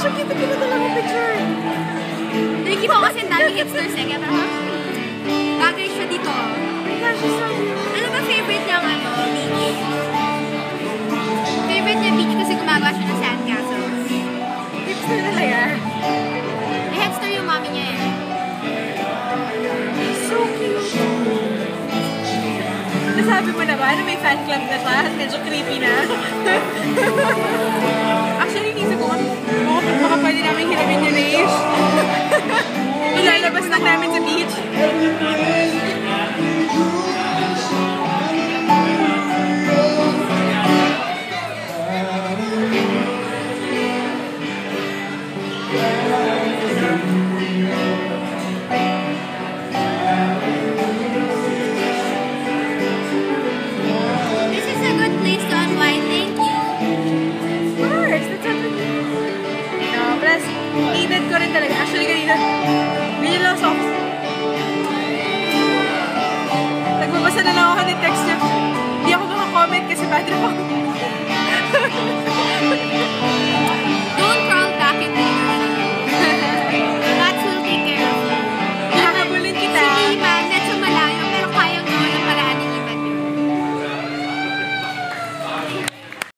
siya, kita talaga picture. Nakikita ko kasi ang daming hipsters eh. Kaya parang, bagay siya dito. Ano ba favorite niyang beach? Favorite niya beach kasi gumagawa siya ng sandcastles. Hipster talaga. Hipster yung mami niya eh. So cute. Nasabi mo na ba na may fan club na siya? Medyo creepy na. Actually, nisip ko baka pwede namin hiramin yun eh. Ilalabas lang namin sa beach. This is a good place to unwind. Thank you. Of course, that's everything. No, plus, needed ko rin talaga. Actually, kanina, bigyan lang sa office. Nagbabasa na lang ako ng text niya. Hindi ako makakomment kasi bad trip ako.